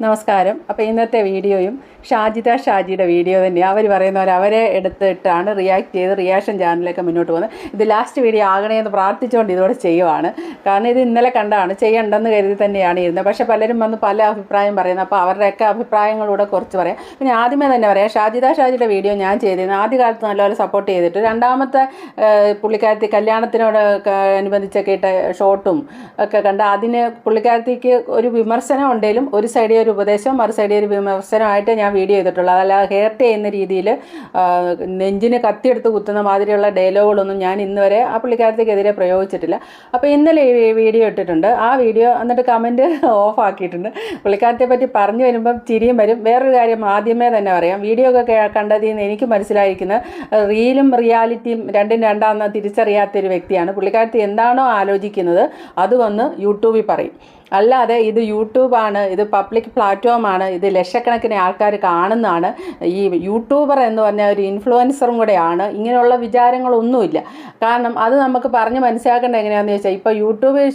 നമസ്കാരം. അപ്പോൾ ഇന്നത്തെ വീഡിയോയും ഷാജിയുടെ വീഡിയോ തന്നെയാണ്. അവർ പറയുന്നവർ അവരെ എടുത്തിട്ടാണ് റിയാക്ട് ചെയ്ത് റിയാക്ഷൻ ചാനലിലൊക്കെ മുന്നോട്ട് പോകുന്നത്. ഇത് ലാസ്റ്റ് വീഡിയോ ആകണേ എന്ന് പ്രാർത്ഥിച്ചുകൊണ്ട് ഇതോടെ ചെയ്യുവാണ്. കാരണം ഇത് ഇന്നലെ കണ്ടാണ്, ചെയ്യണ്ടെന്ന് കരുതി തന്നെയാണ് ഇരുന്നത്. പക്ഷേ പലരും വന്ന് പല അഭിപ്രായം പറയുന്നത്. അപ്പോൾ അവരുടെയൊക്കെ അഭിപ്രായങ്ങളൂടെ കുറച്ച് പറയാം. പിന്നെ ആദ്യമേ തന്നെ പറയാം, ഷാജിയുടെ വീഡിയോ ഞാൻ ചെയ്തിരുന്നു. ആദ്യകാലത്ത് നല്ലപോലെ സപ്പോർട്ട് ചെയ്തിട്ട് രണ്ടാമത്തെ പുള്ളിക്കാരത്തി കല്യാണത്തിനോട് അനുബന്ധിച്ചൊക്കെ ഇട്ട ഷോട്ടും ഒക്കെ കണ്ട് അതിന് പുള്ളിക്കാരത്തിക്ക് ഒരു വിമർശനം ഉണ്ടെങ്കിലും ഒരു സൈഡിൽ ഒരു ഉപദേശം മറു സൈഡിൽ ഒരു വിമർശനമായിട്ട് ഞാൻ വീഡിയോ ചെയ്തിട്ടുള്ളൂ. അതല്ല ഹേർട്ട് ചെയ്യുന്ന രീതിയിൽ നെഞ്ചിന് കത്തിയെടുത്ത് കുത്തുന്ന മാതിരിയുള്ള ഡയലോഗുകളൊന്നും ഞാൻ ഇന്ന് വരെ ആ പുള്ളിക്കാരത്തേക്കെതിരെ പ്രയോഗിച്ചിട്ടില്ല. അപ്പോൾ ഇന്നലെ ഈ വീഡിയോ ഇട്ടിട്ടുണ്ട്. ആ വീഡിയോ എന്നിട്ട് കമൻറ്റ് ഓഫ് ആക്കിയിട്ടുണ്ട്. പുള്ളിക്കാരത്തെ പറ്റി പറഞ്ഞു വരുമ്പം ചിരിയും വരും. വേറൊരു കാര്യം ആദ്യമേ തന്നെ പറയാം, വീഡിയോ ഒക്കെ കണ്ടതിൽ നിന്ന് എനിക്ക് മനസ്സിലായിരിക്കുന്നത് റീലും റിയാലിറ്റിയും രണ്ടും രണ്ടാണെന്ന് തിരിച്ചറിയാത്തൊരു വ്യക്തിയാണ്. പുള്ളിക്കാരത്തി എന്താണോ ആലോചിക്കുന്നത് അത് വന്ന് യൂട്യൂബിൽ പറയും. അല്ലാതെ ഇത് യൂട്യൂബാണ്, ഇത് പബ്ലിക് പ്ലാറ്റ്ഫോമാണ്, ഇത് ലക്ഷക്കണക്കിന് ആൾക്കാർ കാണുന്നതാണ്, ഈ യൂട്യൂബർ എന്ന് പറഞ്ഞാൽ ഒരു ഇൻഫ്ലുവൻസറും കൂടെയാണ്, ഇങ്ങനെയുള്ള വിചാരങ്ങളൊന്നുമില്ല. കാരണം അത് നമുക്ക് പറഞ്ഞ് മനസ്സിലാക്കേണ്ടത് എങ്ങനെയാണെന്ന് ചോദിച്ചാൽ, ഇപ്പോൾ യൂട്യൂബിൽ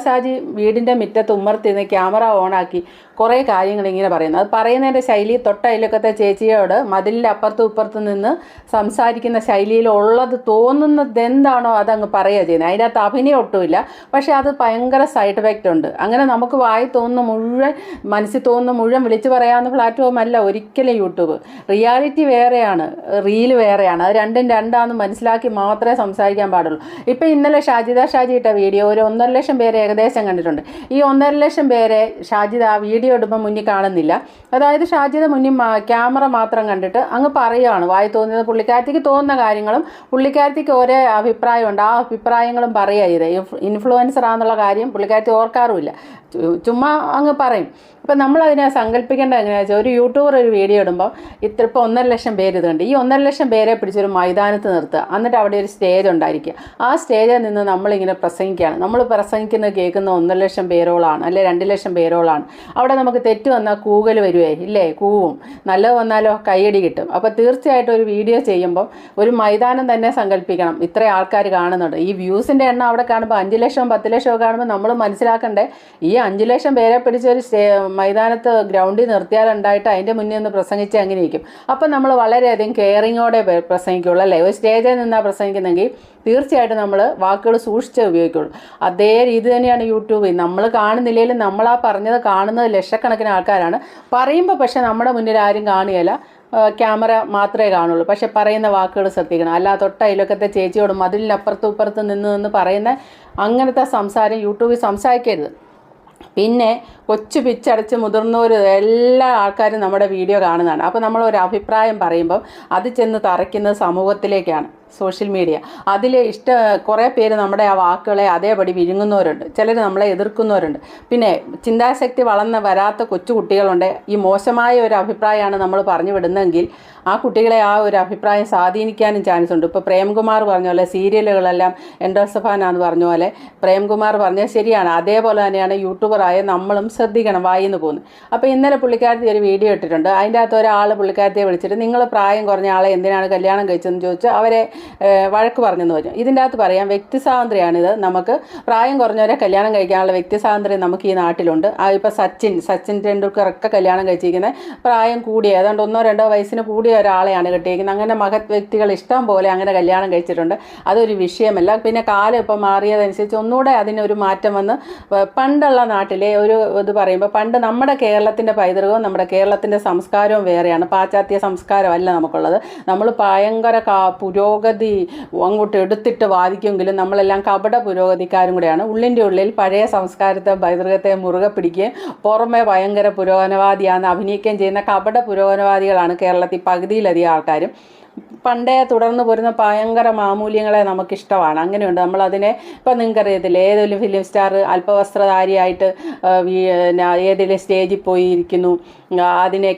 ഷാജി വീടിൻ്റെ മുറ്റത്ത് ഉമ്മർത്തിന്ന് ക്യാമറ ഓണാക്കി കുറേ കാര്യങ്ങൾ ഇങ്ങനെ പറയുന്നു. അത് പറയുന്നതിൻ്റെ ശൈലി തൊട്ടയിലൊക്കത്തെ ചേച്ചിയോട് മതിലിൻ്റെ അപ്പുറത്തും ഇപ്പുറത്തും നിന്ന് സംസാരിക്കുന്ന ശൈലിയിലുള്ളത് തോന്നുന്നത് എന്താണോ അതങ്ങ് പറയുക ചെയ്യുന്നത്. അതിൻ്റെ അകത്ത് അഭിനയം ഒട്ടുമില്ല. പക്ഷേ അത് ഭയങ്കര സൈഡ് എഫക്റ്റ് ഉണ്ട്. അങ്ങനെ നമുക്ക് വായി തോന്നുന്ന മുഴുവൻ, മനസ്സിൽ തോന്നുന്ന മുഴുവൻ വിളിച്ചു പറയാവുന്ന പ്ലാറ്റ്ഫോം അല്ല ഒരിക്കലും യൂട്യൂബ്. റിയാലിറ്റി വേറെയാണ്, റീല് വേറെയാണ്. അത് രണ്ടും രണ്ടാണെന്ന് മനസ്സിലാക്കി മാത്രമേ സംസാരിക്കാൻ പാടുള്ളൂ. ഇപ്പോൾ ഇന്നലെ ഷാജി ഇട്ട വീഡിയോ ഒരു 1.5 ലക്ഷം പേരെ ഏകദേശം കണ്ടിട്ടുണ്ട്. ഈ 1.5 ലക്ഷം പേരെ ഷാജിദ ആ വീഡിയോ ഇടുമ്പോൾ മുന്നിൽ കാണുന്നില്ല. അതായത് ഷാജിദ മുന്നിൽ ക്യാമറ മാത്രം കണ്ടിട്ട് അങ്ങ് പറയുകയാണ്. വായി തോന്നുന്നത് പുള്ളിക്കാരത്തിക്ക് തോന്നുന്ന കാര്യങ്ങളും പുള്ളിക്കാരത്തിക്ക് ഒരേ അഭിപ്രായമുണ്ട്, ആ അഭിപ്രായങ്ങളും പറയുക ചെയ്തത്. ഇൻഫ്ലുവൻസറാന്നുള്ള കാര്യം പുള്ളിക്കാരത്തി ഓർക്കാറുമില്ല, ചുമ്മാ അങ്ങ് പറയും. അപ്പം നമ്മളതിനെ സങ്കല്പിക്കേണ്ടത് എങ്ങനെയാണെന്ന് വെച്ചാൽ, ഒരു യൂട്യൂബർ ഒരു വീഡിയോ ഇടുമ്പോൾ ഇപ്പോൾ 1.5 ലക്ഷം പേര് ഇതുണ്ട്. ഈ 1.5 ലക്ഷം പേരെ പിടിച്ചൊരു മൈതാനത്ത് നിർത്തുക, എന്നിട്ട് അവിടെ ഒരു സ്റ്റേജ് ഉണ്ടായിരിക്കുക. ആ സ്റ്റേജിൽ നിന്ന് നമ്മളിങ്ങനെ പ്രസംഗിക്കുകയാണ്. നമ്മൾ പ്രസംഗിക്കുന്നത് കേൾക്കുന്ന 1.5 ലക്ഷം പേരോളാണ്, അല്ലെ 2 ലക്ഷം പേരോളാണ്. അവിടെ നമുക്ക് തെറ്റ് വന്നാൽ കൂകൽ വരുവേ ഇല്ലേ, കൂവും. നല്ലത് വന്നാലോ കയ്യടി കിട്ടും. അപ്പോൾ തീർച്ചയായിട്ടും ഒരു വീഡിയോ ചെയ്യുമ്പം ഒരു മൈതാനം തന്നെ സങ്കല്പിക്കണം. ഇത്ര ആൾക്കാർ കാണുന്നുണ്ട്. ഈ വ്യൂസിൻ്റെ എണ്ണം അവിടെ കാണുമ്പോൾ 5 ലക്ഷം 10 ലക്ഷം കാണുമ്പോൾ നമ്മൾ മനസ്സിലാക്കണ്ടേ, ഈ 5 ലക്ഷം പേരെ പിടിച്ചൊരു മൈതാനത്ത് ഗ്രൗണ്ടിൽ നിർത്തിയാലുണ്ടായിട്ട് അതിൻ്റെ മുന്നിൽ നിന്ന് പ്രസംഗിച്ച് അങ്ങനെ ഇരിക്കും. അപ്പം നമ്മൾ വളരെയധികം കെയറിങ്ങോടെ പ്രസംഗിക്കുള്ളൂ, അല്ലേ? ഒരു സ്റ്റേജിൽ നിന്നാണ് പ്രസംഗിക്കുന്നെങ്കിൽ തീർച്ചയായിട്ടും നമ്മൾ വാക്കുകൾ സൂക്ഷിച്ചേ ഉപയോഗിക്കുള്ളൂ. അതേ രീതി തന്നെയാണ് യൂട്യൂബിൽ. നമ്മൾ കാണുന്നില്ലെങ്കിലും നമ്മളാ പറഞ്ഞത് കാണുന്നത് ലക്ഷക്കണക്കിന് ആൾക്കാരാണ്. പറയുമ്പോൾ പക്ഷേ നമ്മുടെ മുന്നിൽ ആരും കാണുകയില്ല, ക്യാമറ മാത്രമേ കാണുള്ളൂ. പക്ഷെ പറയുന്ന വാക്കുകൾ ശ്രദ്ധിക്കണം. അല്ല തൊട്ടയിലൊക്കത്തെ ചേച്ചിയോടും മതിലിനപ്പുറത്തും ഇപ്പുറത്തും നിന്ന് പറയുന്ന അങ്ങനത്തെ സംസാരം യൂട്യൂബിൽ സംസാരിക്കരുത്. പിന്നെ കൊച്ചു പിച്ചടച്ച് മുതിർന്നവർ എല്ലാ ആൾക്കാരും നമ്മുടെ വീഡിയോ കാണുന്നതാണ്. അപ്പോൾ നമ്മളൊരു അഭിപ്രായം പറയുമ്പം അത് ചെന്ന് തറയ്ക്കുന്നത് സമൂഹത്തിലേക്കാണ്, സോഷ്യൽ മീഡിയ. അതിൽ കുറേ പേര് നമ്മുടെ ആ വാക്കുകളെ അതേപടി വിഴുങ്ങുന്നവരുണ്ട്, ചിലർ നമ്മളെ എതിർക്കുന്നവരുണ്ട്. പിന്നെ ചിന്താശക്തി വരാത്ത കൊച്ചു കുട്ടികളുണ്ട്. ഈ മോശമായ ഒരു അഭിപ്രായമാണ് നമ്മൾ പറഞ്ഞു വിടുന്നതെങ്കിൽ ആ കുട്ടികളെ ആ ഒരു അഭിപ്രായം സ്വാധീനിക്കാനും ചാൻസ് ഉണ്ട്. ഇപ്പോൾ പ്രേംകുമാർ പറഞ്ഞ പോലെ സീരിയലുകളെല്ലാം എൻഡോസഫാനാന്ന് പറഞ്ഞ പോലെ പ്രേംകുമാർ പറഞ്ഞാൽ ശരിയാണ്. അതേപോലെ തന്നെയാണ് യൂട്യൂബറായ നമ്മളും ശ്രദ്ധിക്കണം, വായിന്ന് പോകുന്നത്. അപ്പോൾ ഇന്നലെ പുള്ളിക്കാരത്തി ഒരു വീഡിയോ ഇട്ടിട്ടുണ്ട്. അതിൻ്റെ അകത്ത് ഒരാൾ പുള്ളിക്കാരത്തിയെ വിളിച്ചിട്ട് നിങ്ങൾ പ്രായം കുറഞ്ഞ ആളെ എന്തിനാണ് കല്യാണം കഴിച്ചതെന്ന് ചോദിച്ച് അവരെ വഴക്ക് പറഞ്ഞെന്ന് പറഞ്ഞു. ഇതിൻ്റെ അകത്ത് പറയാം, വ്യക്തി സ്വാതന്ത്ര്യമാണിത്. നമുക്ക് പ്രായം കുറഞ്ഞവരെ കല്യാണം കഴിക്കാനുള്ള വ്യക്തി സ്വാതന്ത്ര്യം നമുക്ക് ഈ നാട്ടിലുണ്ട്. ഇപ്പോൾ സച്ചിൻ ടെണ്ടുൽക്കറൊക്കെ കല്യാണം കഴിച്ചിരിക്കുന്നത് പ്രായം കൂടിയ, ഏതാണ്ട് 1-2 വയസ്സിന് കൂടിയ ഒരാളെയാണ് കെട്ടിയിരിക്കുന്നത്. അങ്ങനെ മഹത് വ്യക്തികൾ ഇഷ്ടം പോലെ അങ്ങനെ കല്യാണം കഴിച്ചിട്ടുണ്ട്. അതൊരു വിഷയമല്ല. പിന്നെ കാലം ഇപ്പം മാറിയതനുസരിച്ച് ഒന്നുകൂടെ അതിനൊരു മാറ്റം വന്ന് പണ്ടുള്ള നാട്ടിലെ ഒരു ഇത് പറയുമ്പോൾ, പണ്ട് നമ്മുടെ കേരളത്തിൻ്റെ പൈതൃകവും നമ്മുടെ കേരളത്തിൻ്റെ സംസ്കാരവും വേറെയാണ്. പാശ്ചാത്യ സംസ്കാരമല്ല നമുക്കുള്ളത്. നമ്മൾ ഭയങ്കര പുരോഗതി അങ്ങോട്ട് എടുത്തിട്ട് വാദിക്കുമെങ്കിലും നമ്മളെല്ലാം കപട പുരോഗതിക്കാരും കൂടെയാണ്. ഉള്ളിൻ്റെ ഉള്ളിൽ പഴയ സംസ്കാരത്തെ പൈതൃകത്തെ മുറുകെ പിടിക്കുകയും പുറമെ ഭയങ്കര പുരോഗമനവാദിയാണെന്ന് അഭിനയിക്കുകയും ചെയ്യുന്ന കപട പുരോഗമനവാദികളാണ് കേരളത്തിൽ പകുതിയിലധികം ആൾക്കാരും. പണ്ടേ തുടർന്ന് പോരുന്ന ഭയങ്കര മാമൂല്യങ്ങളെ നമുക്കിഷ്ടമാണ്. അങ്ങനെയുണ്ട്. നമ്മളതിനെ ഇപ്പം നിങ്ങൾക്കറിയത്തില്ല, ഏതെങ്കിലും ഫിലിം സ്റ്റാർ അല്പവസ്ത്രധാരിയായിട്ട് ഏതെങ്കിലും സ്റ്റേജിൽ പോയി ഇരിക്കുന്നു, അതിനെ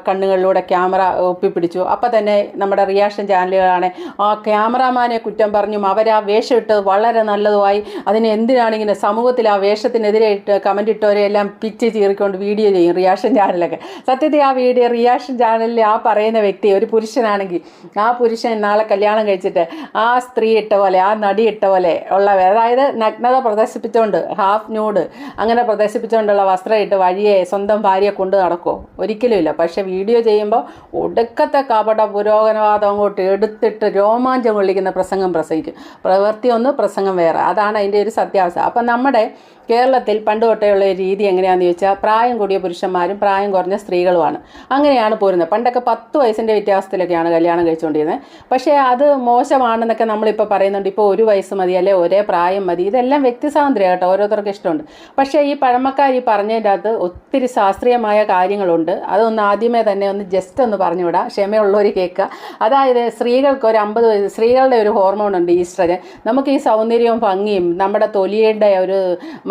കണ്ണുകളിലൂടെ ക്യാമറ ഒപ്പിപ്പിടിച്ചു. അപ്പം തന്നെ നമ്മുടെ റിയാക്ഷൻ ചാനലുകളാണ് ആ ക്യാമറാമാനെ കുറ്റം പറഞ്ഞും അവരാ വേഷം ഇട്ടത് വളരെ നല്ലതുമായി, അതിന് എന്തിനാണിങ്ങനെ സമൂഹത്തിൽ ആ വേഷത്തിനെതിരെ കമൻ്റ് ഇട്ടവരെയെല്ലാം പിച്ച് ചീറിക്കൊണ്ട് വീഡിയോ ചെയ്യും റിയാക്ഷൻ ചാനലൊക്കെ. സത്യത്തിൽ ആ വീഡിയോ റിയാക്ഷൻ ചാനലിൽ ആ പറയുന്ന വ്യക്തി ഒരു പുരുഷനാണെങ്കിൽ ആ പുരുഷൻ നാളെ കല്യാണം കഴിച്ചിട്ട് ആ സ്ത്രീ ഇട്ട പോലെ, ആ നടി ഇട്ട പോലെ ഉള്ള, അതായത് നഗ്നത പ്രദർശിപ്പിച്ചുകൊണ്ട്, ഹാഫ് ന്യൂഡ് അങ്ങനെ പ്രദർശിപ്പിച്ചുകൊണ്ടുള്ള വസ്ത്രം ഇട്ട് വഴിയെ സ്വന്തം ഭാര്യയെ കൊണ്ട് നടക്കുമോ? ഒരിക്കലും ഇല്ല. പക്ഷെ വീഡിയോ ചെയ്യുമ്പോൾ ഒടുക്കത്തെ കപട പുരോഗമനവാദം അങ്ങോട്ട് എടുത്തിട്ട് രോമാഞ്ചം കൊള്ളിക്കുന്ന പ്രസംഗം പ്രസംഗിക്കും. പ്രവൃത്തി ഒന്ന്, പ്രസംഗം വേറെ. അതാണ് അതിൻ്റെ ഒരു സത്യാവസ്ഥ. അപ്പം നമ്മുടെ കേരളത്തിൽ പണ്ട് തൊട്ടേയുള്ള ഒരു രീതി എങ്ങനെയാണെന്ന് ചോദിച്ചാൽ, പ്രായം കൂടിയ പുരുഷന്മാരും പ്രായം കുറഞ്ഞ സ്ത്രീകളുമാണ്. അങ്ങനെയാണ് പോരുന്നത്. പണ്ടൊക്കെ 10 വയസ്സിൻ്റെ വ്യത്യാസത്തിലൊക്കെയാണ് കല്യാണം കഴിച്ചുകൊണ്ടിരുന്നത്. പക്ഷേ അത് മോശമാണെന്നൊക്കെ നമ്മളിപ്പോൾ പറയുന്നുണ്ട്. ഇപ്പോൾ 1 വയസ്സ് മതി, അല്ലെ ഒരേ പ്രായം മതി. ഇതെല്ലാം വ്യക്തിസ്വാതന്ത്ര്യം കേട്ടോ, ഓരോരുത്തർക്ക് ഇഷ്ടമുണ്ട്. പക്ഷേ ഈ പഴമക്കാർ ഈ പറഞ്ഞതിൻ്റെ അകത്ത് ഒത്തിരി ശാസ്ത്രീയമായ കാര്യങ്ങളുണ്ട്. അതൊന്ന് ആദ്യമേ തന്നെ ഒന്ന് ജസ്റ്റ് ഒന്ന് പറഞ്ഞുവിടാം, ക്ഷമയുള്ളവർ കേൾക്കുക. അതായത് സ്ത്രീകൾക്ക് ഒരു 50 വയസ്സ്, സ്ത്രീകളുടെ ഒരു ഹോർമോൺ ഉണ്ട്, ഈസ്ട്രജൻ. നമുക്ക് ഈ സൗന്ദര്യവും ഭംഗിയും നമ്മുടെ തൊലിയുടെ ഒരു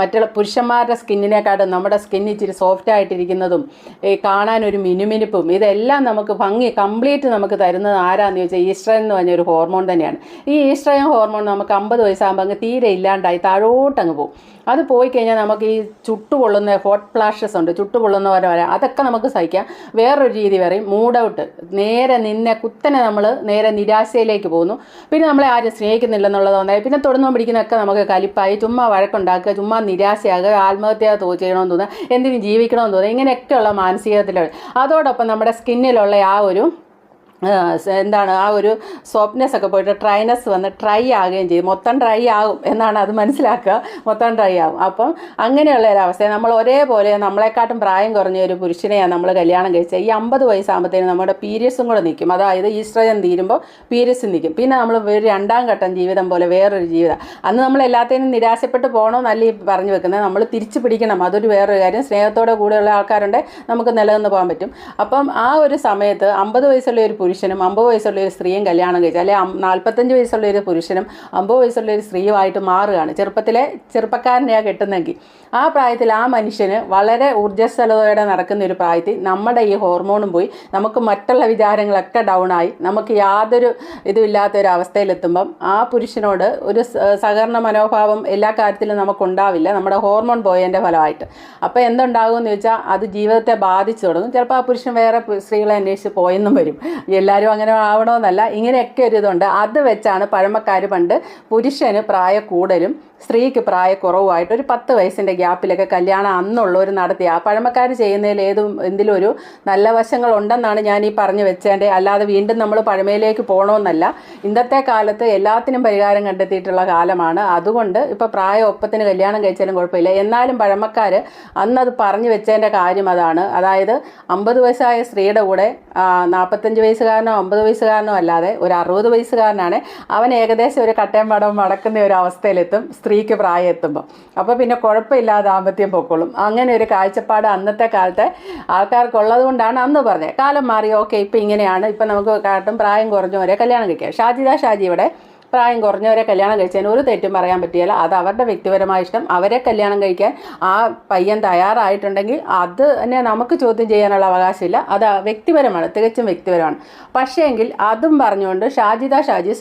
മറ്റുള്ള പുരുഷന്മാരുടെ സ്കിന്നിനെക്കാട്ടും നമ്മുടെ സ്കിൻ ഇച്ചിരി സോഫ്റ്റ് ആയിട്ടിരിക്കുന്നതും ഈ കാണാനൊരു മിനുമിനുപ്പും ഇതെല്ലാം നമുക്ക് ഭംഗി കംപ്ലീറ്റ് നമുക്ക് തരുന്നത് ആരാന്ന് ചോദിച്ചാൽ ഈസ്ട്രജൻ എന്ന് പറഞ്ഞൊരു ഹോർമോൺ തന്നെയാണ്. ഈ ഈസ്ട്രജൻ ഹോർമോൺ നമുക്ക് 50 വയസ്സാകുമ്പോൾ അങ്ങ് തീരെ ഇല്ലാണ്ടായി താഴോട്ടങ്ങ് പോകും. അത് പോയി കഴിഞ്ഞാൽ നമുക്ക് ഈ ചുട്ടുപൊള്ളുന്ന ഹോട്ട് ഫ്ലാഷസ് ഉണ്ട്, ചുട്ടുപൊള്ളുന്ന പോലെ വരാം. അതൊക്കെ നമുക്ക് സഹിക്കാം. വേറൊരു രീതി പറയും മൂഡ് ഔട്ട്. നേരെ നിന്നെ കുത്തനെ നമ്മൾ നേരെ നിരാശയിലേക്ക് പോകുന്നു. പിന്നെ നമ്മളെ ആരും സ്നേഹിക്കുന്നില്ലെന്നുള്ളത് തോന്നായി. പിന്നെ തൊടുന്നോ പിടിക്കുന്നതൊക്കെ നമുക്ക് കലിപ്പായി, ചുമ്മാ വഴക്കുണ്ടാക്കുക, ചുമ്മാ നിരാശയാകുക, ആത്മഹത്യ ചെയ്യണമെന്ന് തോന്നുക, എന്തിനും ജീവിക്കണമെന്ന് തോന്നുക, ഇങ്ങനെയൊക്കെയുള്ള മാനസികത്തിലാണ്. അതോടൊപ്പം നമ്മുടെ സ്കിന്നിലുള്ള ആ ഒരു എന്താണ് ആ ഒരു സോഫ്റ്റ്നെസ് ഒക്കെ പോയിട്ട് ഡ്രൈനെസ് വന്ന് ഡ്രൈ ആകുകയും ചെയ്യും. മൊത്തം ഡ്രൈ ആകും എന്നാണ് അത് മനസ്സിലാക്കുക. മൊത്തം ഡ്രൈ ആകും. അപ്പം അങ്ങനെയുള്ള ഒരവസ്ഥ. നമ്മൾ ഒരേപോലെ നമ്മളെക്കാട്ടും പ്രായം കുറഞ്ഞ ഒരു പുരുഷനെയാണ് നമ്മൾ കല്യാണം കഴിച്ചത്. ഈ 50 വയസ്സാകുമ്പോഴത്തേനും നമ്മുടെ പീരിയഡ്സും കൂടെ നിൽക്കും. അതായത് ഈസ്ട്രജൻ തീരുമ്പോൾ പീരിയഡ്സ് നിൽക്കും. പിന്നെ നമ്മൾ ഒരു 2ാം ഘട്ടം ജീവിതം പോലെ വേറൊരു ജീവിതം. അന്ന് നമ്മൾ എല്ലാത്തിനും നിരാശപ്പെട്ട് പോകണമെന്നല്ല ഈ പറഞ്ഞു വെക്കുന്നത്. നമ്മൾ തിരിച്ചു പിടിക്കണം. അതൊരു വേറൊരു കാര്യം. സ്നേഹത്തോടെ കൂടെയുള്ള ആൾക്കാരുണ്ടെങ്കിൽ നമുക്ക് നിലനിന്ന് പോകാൻ പറ്റും. അപ്പം ആ ഒരു സമയത്ത് 50 വയസ്സുള്ള ഒരു പുരുഷനും 50 വയസ്സുള്ള ഒരു സ്ത്രീയും കല്യാണം കഴിച്ചു, അല്ലെ 45 വയസ്സുള്ള ഒരു പുരുഷനും 50 വയസ്സുള്ള ഒരു സ്ത്രീയുമായിട്ട് മാറുകയാണ്. ചെറുപ്പത്തിലെ ചെറുപ്പക്കാരനെയാണ് കെട്ടുന്നെങ്കിൽ ആ പ്രായത്തിൽ ആ മനുഷ്യന് വളരെ ഊർജ്ജസ്വലതയോടെ നടക്കുന്ന ഒരു പ്രായത്തിൽ നമ്മുടെ ഈ ഹോർമോണും പോയി നമുക്ക് മറ്റുള്ള വിചാരങ്ങളൊക്കെ ഡൗൺ ആയി നമുക്ക് യാതൊരു ഇതുമില്ലാത്ത ഒരു അവസ്ഥയിലെത്തുമ്പം ആ പുരുഷനോട് ഒരു സഹകരണ മനോഭാവം എല്ലാ കാര്യത്തിലും നമുക്കുണ്ടാവില്ല, നമ്മുടെ ഹോർമോൺ പോയതിൻ്റെ ഫലമായിട്ട്. അപ്പോൾ എന്തുണ്ടാകുമെന്ന് ചോദിച്ചാൽ അത് ജീവിതത്തെ ബാധിച്ചു തുടങ്ങും. ചിലപ്പോൾ ആ പുരുഷൻ വേറെ സ്ത്രീകളെ അന്വേഷിച്ച് പോയെന്നും വരും. എല്ലാവരും അങ്ങനെ ആവണമെന്നല്ല, ഇങ്ങനെയൊക്കെ ഒരു ഇതുണ്ട്. അത് വെച്ചാണ് പഴമക്കാർ പണ്ട് പുരുഷന് പ്രായ കൂടുതലും സ്ത്രീക്ക് പ്രായക്കുറവുമായിട്ട് ഒരു 10 വയസ്സിൻ്റെ ഗ്യാപ്പിലൊക്കെ കല്യാണം അന്നുള്ളവർ നടത്തി. ആ പഴമക്കാർ ചെയ്യുന്നതിൽ എന്തിലും ഒരു നല്ല വശങ്ങളുണ്ടെന്നാണ് ഞാൻ ഈ പറഞ്ഞു വെച്ചതിൻ്റെ. അല്ലാതെ വീണ്ടും നമ്മൾ പഴമയിലേക്ക് പോകണമെന്നല്ല. ഇന്നത്തെ കാലത്ത് എല്ലാത്തിനും പരിഹാരം കണ്ടെത്തിയിട്ടുള്ള കാലമാണ്. അതുകൊണ്ട് ഇപ്പോൾ പ്രായ ഒപ്പത്തിന് കല്യാണം കഴിച്ചാലും കുഴപ്പമില്ല. എന്നാലും പഴമക്കാർ അന്നത് പറഞ്ഞു വെച്ചതിൻ്റെ കാര്യം അതാണ്. അതായത് 50 വയസ്സായ സ്ത്രീയുടെ കൂടെ 45 വയസ്സുകാരനോ 50 വയസ്സുകാരനോ അല്ലാതെ ഒരു 60 വയസ്സുകാരനാണ് അവൻ ഏകദേശം ഒരു കട്ടയം പടം മടക്കുന്ന ഒരു അവസ്ഥയിലെത്തും സ്ത്രീക്ക് പ്രായം എത്തുമ്പോൾ. അപ്പോൾ പിന്നെ കുഴപ്പമില്ലാതെ ദാമ്പത്യം പൊക്കോളും. അങ്ങനെ ഒരു കാഴ്ചപ്പാട് അന്നത്തെ കാലത്തെ ആൾക്കാർക്കുള്ളത് കൊണ്ടാണ് അന്ന് പറഞ്ഞത്. കാലം മാറി, ഓക്കെ ഇപ്പം ഇങ്ങനെയാണ്. ഇപ്പം നമുക്ക് കാട്ടും പ്രായം കുറഞ്ഞവരെ കല്യാണം കഴിക്കാം. ഷാജിയുടെ പ്രായം കുറഞ്ഞവരെ കല്യാണം കഴിച്ചതിന് ഒരു തെറ്റും പറയാൻ പറ്റില്ല. അത് അവരുടെ വ്യക്തിപരമായ ഇഷ്ടം. അവരെ കല്യാണം കഴിക്കാൻ ആ പയ്യൻ തയ്യാറായിട്ടുണ്ടെങ്കിൽ അത് തന്നെ നമുക്ക് ചോദ്യം ചെയ്യാനുള്ള അവകാശമില്ല. അത് വ്യക്തിപരമാണ്, തികച്ചും വ്യക്തിപരമാണ്. പക്ഷേങ്കിൽ അതും പറഞ്ഞുകൊണ്ട് ഷാജി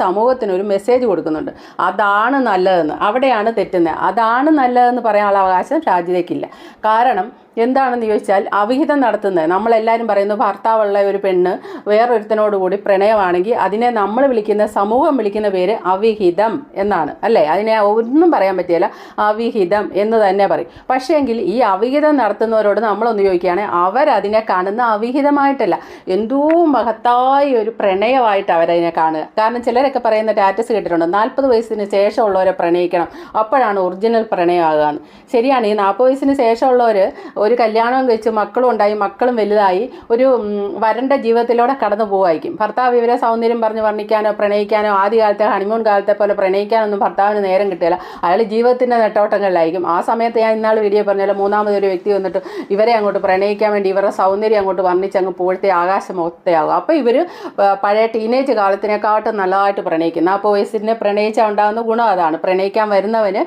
സമൂഹത്തിനൊരു മെസ്സേജ് കൊടുക്കുന്നുണ്ട്. അതാണ് നല്ലതെന്ന്. അവിടെയാണ് തെറ്റുന്നത്. അതാണ് നല്ലതെന്ന് പറയാനുള്ള അവകാശം ഷാജിദയ്ക്കില്ല. കാരണം എന്താണെന്ന് ചോദിച്ചാൽ അവിഹിതം നടത്തുന്നത്. നമ്മളെല്ലാവരും പറയുന്നു ഭർത്താവുള്ള ഒരു പെണ്ണ് വേറൊരുത്തനോടുകൂടി പ്രണയമാണെങ്കിൽ അതിനെ നമ്മൾ വിളിക്കുന്ന, സമൂഹം വിളിക്കുന്ന പേര് അവിഹിതം എന്നാണ്, അല്ലേ? അതിനെ ഒന്നും പറയാൻ പറ്റില്ല, അവിഹിതം എന്ന് തന്നെ പറയും. പക്ഷേങ്കിൽ ഈ അവിഹിതം നടത്തുന്നവരോട് നമ്മളൊന്ന് ചോദിക്കുകയാണെങ്കിൽ അവരതിനെ കാണുന്ന അവിഹിതമായിട്ടല്ല, എന്തോ മഹത്തായ ഒരു പ്രണയമായിട്ട് അവരതിനെ കാണുക. കാരണം ചിലരൊക്കെ പറയുന്ന സ്റ്റാറ്റസ് കേട്ടിട്ടുണ്ട് 40 വയസ്സിന് ശേഷമുള്ളവരെ പ്രണയിക്കണം, അപ്പോഴാണ് ഒറിജിനൽ പ്രണയമാകുകയെന്ന്. ശരിയാണ്. ഈ 40 വയസ്സിന് ശേഷമുള്ളവർ ഒരു കല്യാണവും കഴിച്ച് മക്കളും ഉണ്ടായി, മക്കളും വലുതായി ഒരു വരണ്ട ജീവിതത്തിലൂടെ കടന്നു പോവായിരിക്കും. ഭർത്താവ് ഇവരെ സൗന്ദര്യം പറഞ്ഞ് വർണ്ണിക്കാനോ പ്രണയിക്കാനോ ആദ്യകാലത്തെ ഹണിമൂൺ കാലത്തെ പോലെ പ്രണയിക്കാനൊന്നും ഭർത്താവിന് നേരം കിട്ടില്ല. അയാൾ ജീവിതത്തിൻ്റെ നെട്ടോട്ടങ്ങളിലായിരിക്കും. ആ സമയത്ത് ഞാൻ ഇന്നാൾ വീഡിയോ പറഞ്ഞാൽ മൂന്നാമതൊരു വ്യക്തി വന്നിട്ട് ഇവരെ അങ്ങോട്ട് പ്രണയിക്കാൻ വേണ്ടി ഇവരുടെ സൗന്ദര്യം അങ്ങോട്ട് വർണ്ണിച്ച് അങ്ങ് പോഴത്തെ ആകാശമൊത്തയാകും. അപ്പോൾ ഇവർ പഴയ ടീനേജ് കാലത്തിനെക്കാട്ടും നല്ലതായിട്ട് പ്രണയിക്കും. 40 വയസ്സിനെ പ്രണയിച്ചാൽ ഉണ്ടാകുന്ന ഗുണം അതാണ്. പ്രണയിക്കാൻ വരുന്നവന്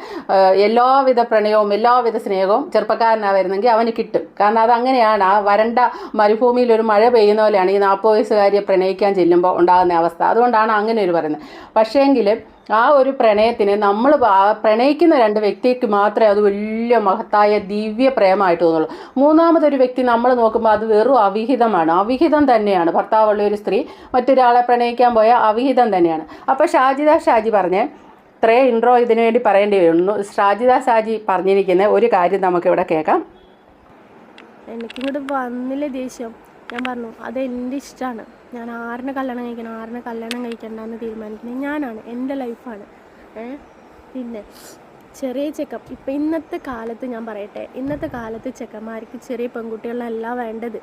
എല്ലാവിധ പ്രണയവും എല്ലാവിധ സ്നേഹവും ചെറുപ്പക്കാരനാണ് വരുന്നെങ്കിൽ അവന് കിട്ടും. കാരണം അതങ്ങനെയാണ്. ആ വരണ്ട മരുഭൂമിയിൽ ഒരു മഴ പെയ്യുന്ന പോലെയാണ് ഈ 40 വയസ്സുകാരിയെ പ്രണയിക്കാൻ ചെല്ലുമ്പോൾ ഉണ്ടാകുന്ന അവസ്ഥ. അതുകൊണ്ടാണ് അങ്ങനെ ഒരു പറയുന്നത്. പക്ഷേങ്കിൽ ആ ഒരു പ്രണയത്തിന് നമ്മൾ പ്രണയിക്കുന്ന രണ്ട് വ്യക്തിക്ക് മാത്രമേ അത് വലിയ മഹത്തായ ദിവ്യ പ്രേമമായിട്ട് തോന്നുള്ളൂ. മൂന്നാമതൊരു വ്യക്തി നമ്മൾ നോക്കുമ്പോൾ അത് വെറും അവിഹിതമാണ്, അവിഹിതം തന്നെയാണ്. ഭർത്താവുള്ള ഒരു സ്ത്രീ മറ്റൊരാളെ പ്രണയിക്കാൻ പോയ അവിഹിതം തന്നെയാണ്. അപ്പോൾ ഷാജി പറഞ്ഞേ ഇത്രയും ഇൻട്രോ ഇതിനു വേണ്ടി പറയേണ്ടി വരുന്നു. ഷാജി പറഞ്ഞിരിക്കുന്ന ഒരു കാര്യം നമുക്കിവിടെ കേൾക്കാം. എനിക്കിങ്ങോട്ട് വന്നില്ല ദേഷ്യം. ഞാൻ പറഞ്ഞു അത് എൻ്റെ ഇഷ്ടമാണ്, ഞാൻ ആരിനെ കല്യാണം കഴിക്കണം ആരിനെ കല്യാണം കഴിക്കണ്ടെന്ന് തീരുമാനിക്കുന്നത് ഞാനാണ്, എൻ്റെ ലൈഫാണ്. പിന്നെ ചെറിയ ചെക്കൻ ഇപ്പം ഇന്നത്തെ കാലത്ത് ഞാൻ പറയട്ടെ, ഇന്നത്തെ കാലത്ത് ചെക്കന്മാർക്ക് ചെറിയ പെൺകുട്ടികളല്ല വേണ്ടത്.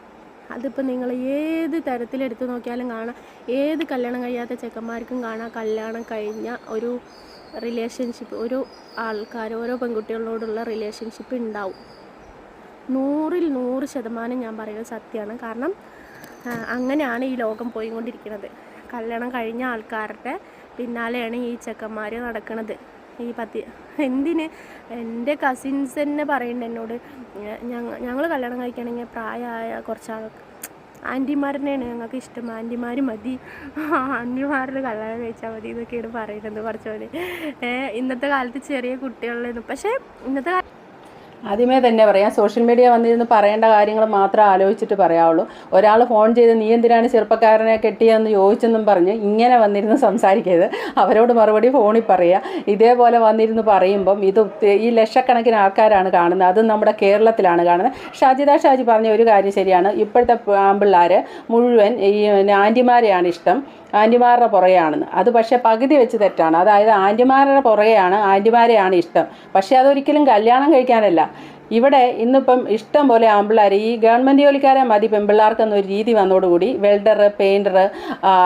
അതിപ്പോൾ നിങ്ങൾ ഏത് തരത്തിലെടുത്ത് നോക്കിയാലും കാണാം, ഏത് കല്യാണം കഴിയാത്ത ചെക്കന്മാർക്കും കാണാം കല്യാണം കഴിഞ്ഞ ഒരു റിലേഷൻഷിപ്പ്, ഓരോ ആൾക്കാർ ഓരോ പെൺകുട്ടികളോടുള്ള റിലേഷൻഷിപ്പ് ഉണ്ടാവും. 100ൽ 100% ഞാൻ പറയുന്നത് സത്യമാണ്. കാരണം അങ്ങനെയാണ് ഈ ലോകം പോയിക്കൊണ്ടിരിക്കുന്നത്. കല്യാണം കഴിഞ്ഞ ആൾക്കാരുടെ പിന്നാലെയാണ് ഈ ചെക്കന്മാർ നടക്കുന്നത്. എന്തിന് എൻ്റെ കസിൻസ് തന്നെ പറയുന്നുണ്ട് എന്നോട്, ഞങ്ങൾ കല്യാണം കഴിക്കണമെങ്കിൽ പ്രായമായ കുറച്ച് ആൻറ്റിമാരനെയാണ് ഞങ്ങൾക്ക് ഇഷ്ടം, ആൻറ്റിമാർ മതി, ആൻറ്റിമാരുടെ കല്യാണം കഴിച്ചാൽ മതി എന്നൊക്കെയാണ് പറയുന്നത്. കുറച്ചുപോലെ ഇന്നത്തെ കാലത്ത് ചെറിയ കുട്ടികളിൽ പക്ഷേ ഇന്നത്തെ ആദ്യമേ തന്നെ പറയാം, സോഷ്യൽ മീഡിയ വന്നിരുന്ന് പറയേണ്ട കാര്യങ്ങൾ മാത്രം ആലോചിച്ചിട്ട് പറയാവുള്ളൂ. ഒരാൾ ഫോൺ ചെയ്ത് നീ എന്തിനാണ് ചെറുപ്പക്കാരനെ കെട്ടിയതെന്ന് ചോദിച്ചെന്നും പറഞ്ഞ് ഇങ്ങനെ വന്നിരുന്ന് സംസാരിക്കരുത്. അവരോട് മറുപടി ഫോണിൽ പറയുക. ഇതേപോലെ വന്നിരുന്ന് പറയുമ്പം ഇത് ഈ ലക്ഷക്കണക്കിന് ആൾക്കാരാണ് കാണുന്നത്, അതും നമ്മുടെ കേരളത്തിലാണ് കാണുന്നത്. ഷാജി പറഞ്ഞ ഒരു കാര്യം ശരിയാണ്. ഇപ്പോഴത്തെ ആൺപിള്ളേർ മുഴുവൻ ഈ ആൻറ്റിമാരെയാണ് ഇഷ്ടം, ആൻറ്റിമാരുടെ പുറകെയാണെന്ന്. അത് പക്ഷേ പകുതി വെച്ച് തെറ്റാണ്. അതായത് ആൻറ്റിമാരുടെ പുറകെയാണ്, ആൻറ്റിമാരെയാണ് ഇഷ്ടം. പക്ഷേ അതൊരിക്കലും കല്യാണം കഴിക്കാനല്ല. ഇവിടെ ഇന്നിപ്പം ഇഷ്ടം പോലെ ആമ്പിള്ളേർ, ഈ ഗവൺമെൻറ് ജോലിക്കാരെ മതി പെൺപിള്ളേർക്കെന്നൊരു രീതി വന്നതോടുകൂടി വെൽഡർ, പെയിൻറ്റർ,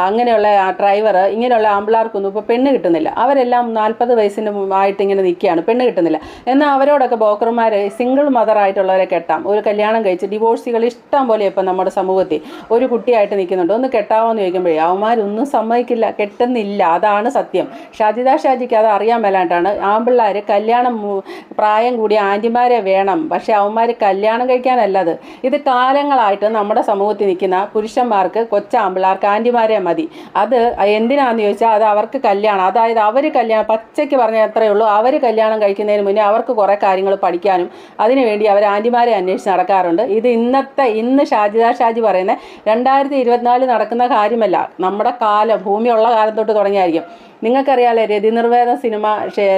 അങ്ങനെയുള്ള ഡ്രൈവർ, ഇങ്ങനെയുള്ള ആമ്പിള്ളേർക്കൊന്നും ഇപ്പോൾ പെണ്ണ് കിട്ടുന്നില്ല. അവരെല്ലാം 40 വയസ്സിന് ആയിട്ട് ഇങ്ങനെ നിൽക്കുകയാണ്, പെണ്ണ് കിട്ടുന്നില്ല. എന്നാൽ അവരോടൊക്കെ ബ്രോക്കർമാർ സിംഗിൾ മദറായിട്ടുള്ളവരെ കെട്ടാം, ഒരു കല്യാണം കഴിച്ച് ഡിവോഴ്സികൾ ഇഷ്ടം പോലെ ഇപ്പം നമ്മുടെ സമൂഹത്തിൽ ഒരു കുട്ടിയായിട്ട് നിൽക്കുന്നുണ്ട്. ഒന്ന് കെട്ടാമോ എന്ന് ചോദിക്കുമ്പോഴേ അവന്മാരൊന്നും സമ്മതിക്കില്ല, കെട്ടുന്നില്ല. അതാണ് സത്യം. ഷാജിക്ക് അത് അറിയാൻ മേലായിട്ടാണ് ആമ്പിള്ളേർ കല്യാണം പ്രായം കൂടിയ ആൻറ്റിമാരെ വേണം, പക്ഷെ അവന്മാർ കല്യാണം കഴിക്കാനല്ലത്. ഇത് കാലങ്ങളായിട്ട് നമ്മുടെ സമൂഹത്തിൽ നിൽക്കുന്ന പുരുഷന്മാർക്ക്, കൊച്ചാമ്പിള്ളേർക്ക് ആൻറ്റിമാരെ മതി. അത് എന്തിനാന്ന് ചോദിച്ചാൽ അത് അവർക്ക് കല്യാണം, അതായത് അവർ കല്യാണം പച്ചയ്ക്ക് പറഞ്ഞാൽ എത്രയേ ഉള്ളൂ, അവർ കല്യാണം കഴിക്കുന്നതിന് മുന്നേ അവർക്ക് കുറേ കാര്യങ്ങൾ പഠിക്കാനും അതിനുവേണ്ടി അവർ ആൻറ്റിമാരെ അന്വേഷിച്ച് നടക്കാറുണ്ട്. ഇത് ഇന്ന് ഷാജി പറയുന്നത് 2024 നടക്കുന്ന കാര്യമല്ല, നമ്മുടെ കാലം ഭൂമിയുള്ള കാലം തൊട്ട് തുടങ്ങിയായിരിക്കും. നിങ്ങൾക്കറിയാമല്ലോ രതിനിർവേദം സിനിമ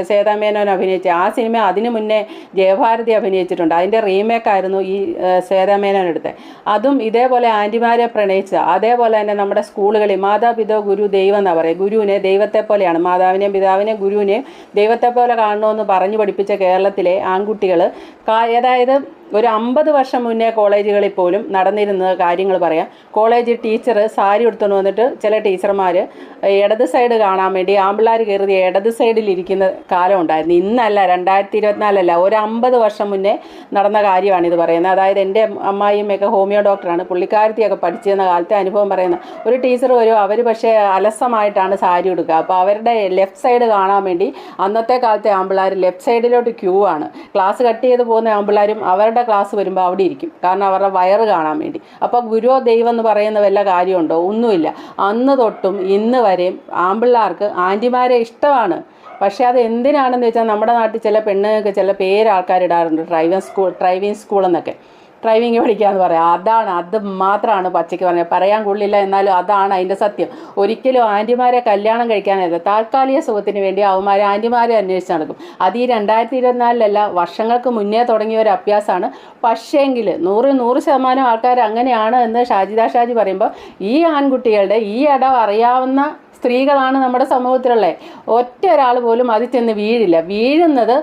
സേതാമേനോൻ അഭിനയിച്ച ആ സിനിമ അതിനു മുന്നേ ജയഭാരതി അഭിനയിച്ചിട്ടുണ്ട്. അതിൻ്റെ റീമേക്കായിരുന്നു ഈ സേതാമേനോൻ എടുത്തത്. അതും ഇതേപോലെ ആൻറ്റിമാരെ പ്രണയിച്ച, അതേപോലെ തന്നെ നമ്മുടെ സ്കൂളുകളിൽ മാതാപിതാ ഗുരു ദൈവം എന്നാണ് പറയുക. ഗുരുവിനെ ദൈവത്തെ പോലെയാണ്, മാതാവിനെയും പിതാവിനെയും ഗുരുവിനെയും ദൈവത്തെ പോലെ കാണണമെന്ന് പറഞ്ഞു പഠിപ്പിച്ച കേരളത്തിലെ ആൺകുട്ടികൾ, അതായത് ഒരു 50 വർഷം മുന്നേ കോളേജുകളിൽ പോലും നടന്നിരുന്ന കാര്യങ്ങൾ പറയാം. കോളേജ് ടീച്ചർ സാരി എടുത്തുകൊണ്ട് വന്നിട്ട് ചില ടീച്ചർമാർ ഇടത് സൈഡ് കാണാൻ വേണ്ടി ആമ്പിള്ളേർ കയറി ഇടത് സൈഡിലിരിക്കുന്ന കാലം ഉണ്ടായിരുന്നു. ഇന്നല്ല, 2024 ഒരു 50 വർഷം മുന്നേ നടന്ന കാര്യമാണ് ഇത് പറയുന്നത്. അതായത് എൻ്റെ അമ്മായിയമ്മയൊക്കെ ഹോമിയോ ഡോക്ടറാണ്, പുള്ളിക്കാരത്തിയൊക്കെ പഠിച്ചിരുന്ന കാലത്തെ അനുഭവം പറയുന്നത്. ഒരു ടീച്ചർ വരും, അവർ പക്ഷേ അലസമായിട്ടാണ് സാരി എടുക്കുക. അപ്പോൾ അവരുടെ ലെഫ്റ്റ് സൈഡ് കാണാൻ വേണ്ടി അന്നത്തെ കാലത്തെ ആമ്പിള്ളേർ ലെഫ്റ്റ് സൈഡിലോട്ട് ക്യൂ ആണ്. ക്ലാസ് കട്ട് ചെയ്ത് പോകുന്ന ആമ്പിള്ളേരും അവരുടെ ക്ലാസ് വരുമ്പോൾ അവിടെ ഇരിക്കും, കാരണം അവരുടെ വയറ് കാണാൻ വേണ്ടി. അപ്പോൾ ഗുരുവോ ദൈവം എന്ന് പറയുന്ന വല്ല കാര്യമുണ്ടോ? ഒന്നുമില്ല. അന്ന് തൊട്ടും ഇന്ന് വരെയും ആമ്പിള്ളേർക്ക് ആൻറ്റിമാരെ ഇഷ്ടമാണ്. പക്ഷേ അത് എന്തിനാണെന്ന് വെച്ചാൽ നമ്മുടെ നാട്ടിൽ ചില പെണ്ണുങ്ങൾക്ക് ചില പേര് ആൾക്കാരിടാറുണ്ട്, ഡ്രൈവിംഗ് സ്കൂൾ എന്നൊക്കെ. ഡ്രൈവിംഗ് പഠിക്കാമെന്ന് പറയാം. അത് മാത്രമാണ് പച്ചയ്ക്ക് പറഞ്ഞത്, പറയാൻ കൊള്ളില്ല, എന്നാലും അതാണ് അതിൻ്റെ സത്യം. ഒരിക്കലും ആൻറ്റിമാരെ കല്യാണം കഴിക്കാനല്ല, താൽക്കാലിക സുഖത്തിന് വേണ്ടി അവന്മാർ ആൻറ്റിമാരെ അന്വേഷിച്ച് നടക്കും. അത് ഈ 2024 വർഷങ്ങൾക്ക് മുന്നേ തുടങ്ങിയ ഒരു അഭ്യാസമാണ്. പക്ഷേങ്കിൽ 100% ആൾക്കാർ അങ്ങനെയാണ് എന്ന് ഷാജി പറയുമ്പോൾ ഈ ആൺകുട്ടികളുടെ ഈ ഇടം അറിയാവുന്ന സ്ത്രീകളാണ് നമ്മുടെ സമൂഹത്തിലുള്ളത്. ഒറ്റ ഒരാൾ പോലും അതിൽ ചെന്ന് വീഴില്ല. വീഴുന്നത്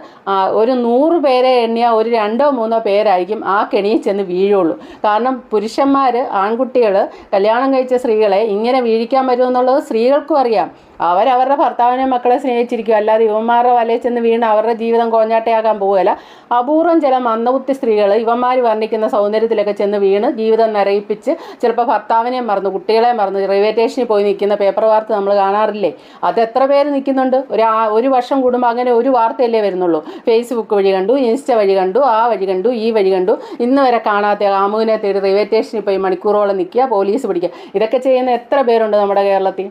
ഒരു 100 പേരെ എണ്ണിയ ഒരു 2-3 പേരായിരിക്കും ആ കെണിയിൽ ചെന്ന് വീഴുള്ളൂ. കാരണം പുരുഷന്മാർ, ആൺകുട്ടികൾ കല്യാണം കഴിച്ച സ്ത്രീകളെ ഇങ്ങനെ വീഴിക്കാൻ പറ്റുമെന്നുള്ളത് സ്ത്രീകൾക്കും അറിയാം. അവരവരുടെ ഭർത്താവിനെ മക്കളെ സ്നേഹിച്ചിരിക്കും, അല്ലാതെ ഇവന്മാരുടെ വലയിൽ ചെന്ന് വീണ് അവരുടെ ജീവിതം കോഞ്ഞാട്ടയാക്കാൻ പോവുകയില്ല. അപൂർവം ചില മന്ദബുദ്ധി സ്ത്രീകൾ ഇവന്മാർ വർണ്ണിക്കുന്ന സൗന്ദര്യത്തിലൊക്കെ ചെന്ന് വീണ് ജീവിതം നിറയിപ്പിച്ച് ചിലപ്പോൾ ഭർത്താവിനെ മറന്നു, കുട്ടികളെ മറന്നു, റെയിൽവേ സ്റ്റേഷനിൽ പോയി നിൽക്കുന്ന പേപ്പർ വാർത്ത നമ്മൾ കാണാറില്ലേ? അത് എത്ര പേര് നിൽക്കുന്നുണ്ട്? ഒരു വർഷം കൂടുമ്പോൾ അങ്ങനെ ഒരു വാർത്തയല്ലേ വരുന്നുള്ളൂ. ഫേസ്ബുക്ക് വഴി കണ്ടു, ഇൻസ്റ്റ വഴി കണ്ടു, ആ വഴി കണ്ടു, ഈ വഴി കണ്ടു, ഇന്ന് വരെ കാണാത്ത കാമുകനെ തേടി റെയിൽവേ സ്റ്റേഷനിൽ പോയി മണിക്കൂറോളം നിൽക്കുക, പോലീസ് പിടിക്കുക. ഇതൊക്കെ ചെയ്യുന്ന എത്ര പേരുണ്ട് നമ്മുടെ കേരളത്തിൽ?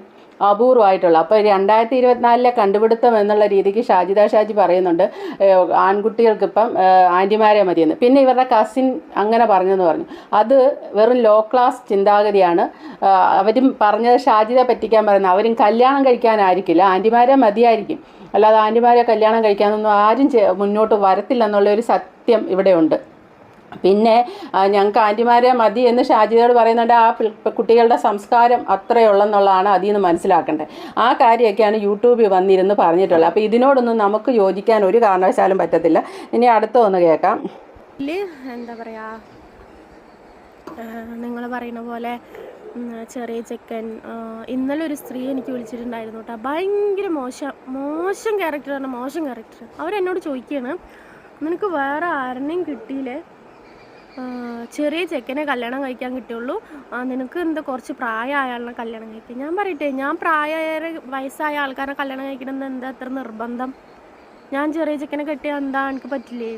അപൂർവമായിട്ടുള്ള. അപ്പോൾ 2024 കണ്ടുപിടുത്തം എന്നുള്ള രീതിക്ക് ഷാജിദ ഷാജി പറയുന്നുണ്ട് ആൺകുട്ടികൾക്ക് ഇപ്പം ആൻറ്റിമാരെ മതിയെന്ന്. പിന്നെ ഇവരുടെ കസിൻ അങ്ങനെ പറഞ്ഞെന്ന് പറഞ്ഞു. അത് വെറും ലോ ക്ലാസ് ചിന്താഗതിയാണ്. അവരും പറഞ്ഞത് ഷാജിദ പറ്റിക്കാൻ പറയുന്നത്. അവരും കല്യാണം കഴിക്കാനായിരിക്കില്ല, ആൻറ്റിമാരെ മതിയായിരിക്കും. അല്ലാതെ ആൻറ്റിമാരെ കല്യാണം കഴിക്കാനൊന്നും ആരും മുന്നോട്ട് വരത്തില്ലെന്നുള്ളൊരു സത്യം ഇവിടെയുണ്ട്. പിന്നെ ഞങ്ങൾക്ക് ആൻറ്റിമാരെ മതി എന്ന് ഷാജിദയോട് പറയുന്നുണ്ട്. ആ കുട്ടികളുടെ സംസ്കാരം അത്രയുള്ളെന്നുള്ളതാണ് അതിൽ നിന്ന് മനസ്സിലാക്കേണ്ടത്. ആ കാര്യമൊക്കെയാണ് യൂട്യൂബിൽ വന്നിരുന്ന് പറഞ്ഞിട്ടുള്ളത്. അപ്പോൾ ഇതിനോടൊന്നും നമുക്ക് യോജിക്കാൻ ഒരു കാരണവശാലും പറ്റത്തില്ല. ഇനി അടുത്ത ഒന്ന് കേൾക്കാം. എന്താ പറയുക, നിങ്ങൾ പറയുന്ന പോലെ ചെറിയ ചെക്കൻ, ഇന്നലെ ഒരു സ്ത്രീ എനിക്ക് വിളിച്ചിട്ടുണ്ടായിരുന്നു കേട്ടോ. ഭയങ്കര മോശം ക്യാരക്ടറാണ്, മോശം ക്യാരക്ടർ. അവരെന്നോട് ചോദിക്കുകയാണ്, നിനക്ക് വേറെ ആരെയും കിട്ടിയില്ലേ, ചെറിയ ചെക്കനെ കല്യാണം കഴിക്കാൻ കിട്ടുള്ളൂ, നിനക്ക് എന്താ കുറച്ച് പ്രായമായ ആളിനെ കല്യാണം കഴിക്കുക. ഞാൻ പറയട്ടെ, ഞാൻ വയസ്സായ ആൾക്കാരെ കല്യാണം കഴിക്കണമെന്ന് എന്താ അത്ര നിർബന്ധം? ഞാൻ ചെറിയ ചെക്കനെ കെട്ടിയാൽ എന്താ എനിക്ക് പറ്റില്ലേ?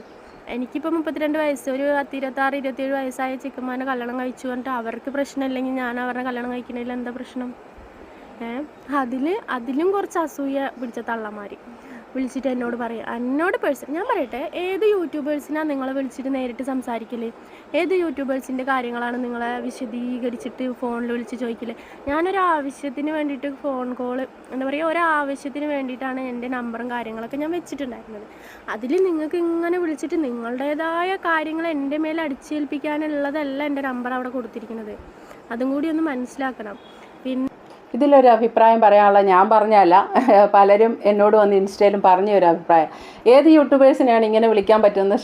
എനിക്കിപ്പോൾ 32 വയസ്സ്, ഒരു 26, 27 വയസ്സായ ചെക്കന്മാരെ കല്യാണം കഴിച്ചു പറഞ്ഞിട്ട് അവർക്ക് പ്രശ്നമില്ലെങ്കിൽ ഞാൻ അവരുടെ കല്യാണം കഴിക്കണതിൽ എന്താ പ്രശ്നം? അതിലും കുറച്ച് അസൂയ പിടിച്ച തള്ളമാർ വിളിച്ചിട്ട് എന്നോട് പറയാം, ഞാൻ പറയട്ടെ, ഏത് യൂട്യൂബേഴ്സിനാണ് നിങ്ങളെ വിളിച്ചിട്ട് നേരിട്ട് സംസാരിക്കല്? ഏത് യൂട്യൂബേഴ്സിൻ്റെ കാര്യങ്ങളാണ് നിങ്ങളെ വിശദീകരിച്ചിട്ട് ഫോണിൽ വിളിച്ച് ചോദിക്കല്? ഞാനൊരു ആവശ്യത്തിന് വേണ്ടിയിട്ട് ഫോൺ കോള്, എന്താ പറയുക, ഒരാവശ്യത്തിന് വേണ്ടിയിട്ടാണ് എൻ്റെ നമ്പറും കാര്യങ്ങളൊക്കെ ഞാൻ വെച്ചിട്ടുണ്ടായിരുന്നത്. അതിൽ നിങ്ങൾക്ക് ഇങ്ങനെ വിളിച്ചിട്ട് നിങ്ങളുടേതായ കാര്യങ്ങൾ എൻ്റെ മേലെ അടിച്ചേൽപ്പിക്കാനുള്ളതല്ല എൻ്റെ നമ്പർ അവിടെ കൊടുത്തിരിക്കുന്നത്. അതും കൂടി ഒന്ന് മനസ്സിലാക്കണം. പിന്നെ ഇതിലൊരു അഭിപ്രായം പറയാനുള്ള ഞാൻ പറഞ്ഞല്ല, പലരും എന്നോട് വന്ന് ഇൻസ്റ്റയിലും പറഞ്ഞ ഒരു അഭിപ്രായം. ഏത് യൂട്യൂബേഴ്സിനെയാണ് ഇങ്ങനെ വിളിക്കാൻ പറ്റുന്നത്?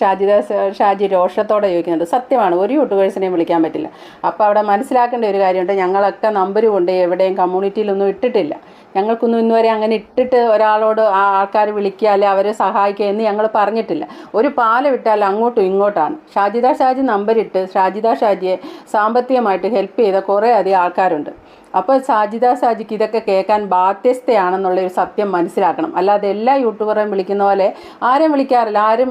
ഷാജി രോഷത്തോടെ ചോദിക്കുന്നുണ്ട്. സത്യമാണ്, ഒരു യൂട്യൂബേഴ്സിനെയും വിളിക്കാൻ പറ്റില്ല. അപ്പോൾ അവിടെ മനസ്സിലാക്കേണ്ട ഒരു കാര്യമുണ്ട്, ഞങ്ങളൊക്കെ നമ്പർ കൊണ്ട് എവിടെയും കമ്മ്യൂണിറ്റിയിലൊന്നും ഇട്ടിട്ടില്ല. ഞങ്ങൾക്കൊന്നും ഇന്നുവരെ അങ്ങനെ ഇട്ടിട്ട് ഒരാളോട് ആൾക്കാർ വിളിക്കുക അല്ലെ അവരെ സഹായിക്കുക എന്ന് ഞങ്ങൾ പറഞ്ഞിട്ടില്ല. ഒരു പാലം ഇട്ടാൽ അങ്ങോട്ടും ഇങ്ങോട്ടാണ്. ഷാജി നമ്പറിട്ട് ഷാജിയെ സാമ്പത്തികമായിട്ട് ഹെൽപ്പ് ചെയ്ത കുറേ അധികം ആൾക്കാരുണ്ട്. അപ്പോൾ ഷാജിക്ക് ഇതൊക്കെ കേൾക്കാൻ ബാധ്യസ്ഥയാണെന്നുള്ളൊരു സത്യം മനസ്സിലാക്കണം. അല്ലാതെ എല്ലാ യൂട്യൂബറേയും വിളിക്കുന്ന പോലെ ആരും വിളിക്കാറില്ല. ആരും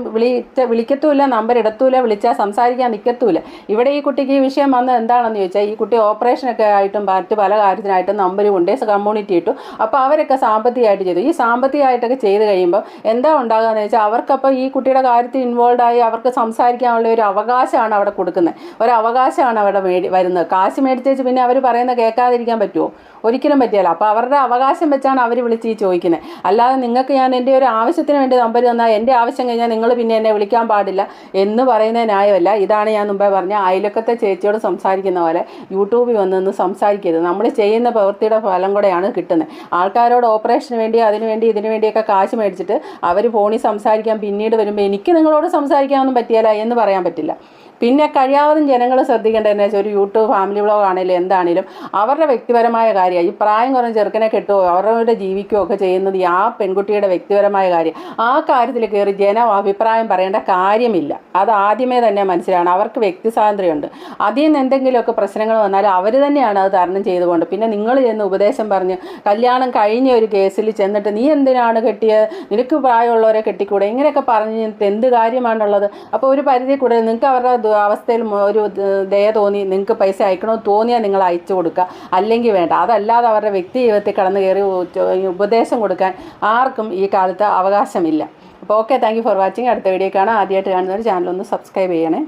വിളിക്കത്തുമില്ല, നമ്പർ ഇടത്തൂല, വിളിച്ചാൽ സംസാരിക്കാൻ നിൽക്കത്തുമില്ല. ഇവിടെ ഈ കുട്ടിക്ക് ഈ വിഷയം വന്നത് എന്താണെന്ന് ചോദിച്ചാൽ, ഈ കുട്ടി ഓപ്പറേഷനൊക്കെ ആയിട്ടും മറ്റ് പല കാര്യത്തിനായിട്ടും നമ്പർ കൊണ്ടേ കമ്മ്യൂണിറ്റി ഇട്ടു. അപ്പോൾ അവരൊക്കെ സാമ്പത്തികമായിട്ട് ചെയ്തു. ഈ സാമ്പത്തികമായിട്ടൊക്കെ ചെയ്ത് കഴിയുമ്പോൾ എന്താ ഉണ്ടാകുകയെന്ന് വെച്ചാൽ, അവർക്കപ്പോൾ ഈ കുട്ടിയുടെ കാര്യത്തിൽ ഇൻവോൾവ് ആയി അവർക്ക് സംസാരിക്കാനുള്ള ഒരു അവകാശമാണ് അവിടെ കൊടുക്കുന്നത്. ഒരു അവകാശമാണ് അവിടെ വരുന്നത്. കാശ് മേടിച്ചേച്ച് പിന്നെ അവർ പറയുന്ന കേൾക്കാതിരിക്കാൻ പറ്റുമോ? ഒരിക്കലും പറ്റിയല്ല. അപ്പോൾ അവരുടെ അവകാശം വെച്ചാണ് അവർ വിളിച്ച് ഈ ചോദിക്കുന്നത്. അല്ലാതെ നിങ്ങൾക്ക് ഞാൻ എൻ്റെ ഒരു ആവശ്യത്തിന് വേണ്ടി നമ്പർ തന്നാൽ എൻ്റെ ആവശ്യം കഴിഞ്ഞാൽ നിങ്ങൾ പിന്നെ എന്നെ വിളിക്കാൻ പാടില്ല എന്ന് പറയുന്ന ന്യായമല്ല. ഇതാണ് ഞാൻ മുമ്പേ പറഞ്ഞ അയലക്കത്തെ ചേച്ചിയോട് സംസാരിക്കുന്ന പോലെ യൂട്യൂബിൽ വന്നൊന്ന് സംസാരിക്കരുത്. നമ്മൾ ചെയ്യുന്ന പ്രവൃത്തിയുടെ ഫലം കൂടെയാണ് കിട്ടുന്നത്. ആൾക്കാരോട് ഓപ്പറേഷന് വേണ്ടി ഇതിനു വേണ്ടിയൊക്കെ കാശ് മേടിച്ചിട്ട് അവർ ഫോണിൽ സംസാരിക്കാൻ പിന്നീട് വരുമ്പോൾ എനിക്ക് നിങ്ങളോട് സംസാരിക്കാനൊന്നും പറ്റിയല്ല എന്ന് പറയാൻ പറ്റില്ല. പിന്നെ കഴിയാവുന്ന ജനങ്ങൾ ശ്രദ്ധിക്കേണ്ടതെന്ന് വെച്ചാൽ, ഒരു യൂട്യൂബ് ഫാമിലി വ്ളോഗ് ആണെങ്കിലും എന്താണെങ്കിലും അവരുടെ വ്യക്തിപരമായ കാര്യമാണ്. ഈ പ്രായം കുറഞ്ഞ ചെറുക്കനെ കെട്ടുകയോ അവരുടെ ജീവിക്കുകയോ ഒക്കെ ചെയ്യുന്നത് ആ പെൺകുട്ടിയുടെ വ്യക്തിപരമായ കാര്യം. ആ കാര്യത്തിൽ കയറി ജനം അഭിപ്രായം പറയേണ്ട കാര്യമില്ല. അത് ആദ്യമേ തന്നെ മനസ്സിലാണ്. അവർക്ക് വ്യക്തി സ്വാതന്ത്ര്യമുണ്ട്. അതിൽ നിന്ന് എന്തെങ്കിലുമൊക്കെ പ്രശ്നങ്ങൾ വന്നാൽ അവർ തന്നെയാണ് അത് തരണം ചെയ്തുകൊണ്ട്. പിന്നെ നിങ്ങൾ ചെന്ന് ഉപദേശം പറഞ്ഞ് കല്യാണം കഴിഞ്ഞ ഒരു കേസിൽ ചെന്നിട്ട് നീ എന്തിനാണ് കെട്ടിയത്, നിനക്ക് പ്രായമുള്ളവരെ കെട്ടിക്കൂടെ, ഇങ്ങനെയൊക്കെ പറഞ്ഞ് എന്ത് കാര്യമാണുള്ളത്? അപ്പോൾ ഒരു പരിധി കൂടെ നിങ്ങൾക്ക് അവരുടെ അവസ്ഥയിൽ ഒരു ദയ തോന്നി നിങ്ങൾക്ക് പൈസ അയക്കണമെന്ന് തോന്നിയാൽ നിങ്ങൾ അയച്ചു കൊടുക്കുക, അല്ലെങ്കിൽ വേണ്ട. അതല്ലാതെ അവരുടെ വ്യക്തി ജീവിതത്തിൽ കടന്നു കയറി ഉപദേശം കൊടുക്കാൻ ആർക്കും ഈ കാലത്ത് അവകാശമില്ല. അപ്പോൾ okay, thank you for watching. അടുത്ത വീഡിയോ കാണാം. ആദ്യമായിട്ട് കാണുന്നവർ ചാനൽ ഒന്ന് സബ്സ്ക്രൈബ് ചെയ്യണേ.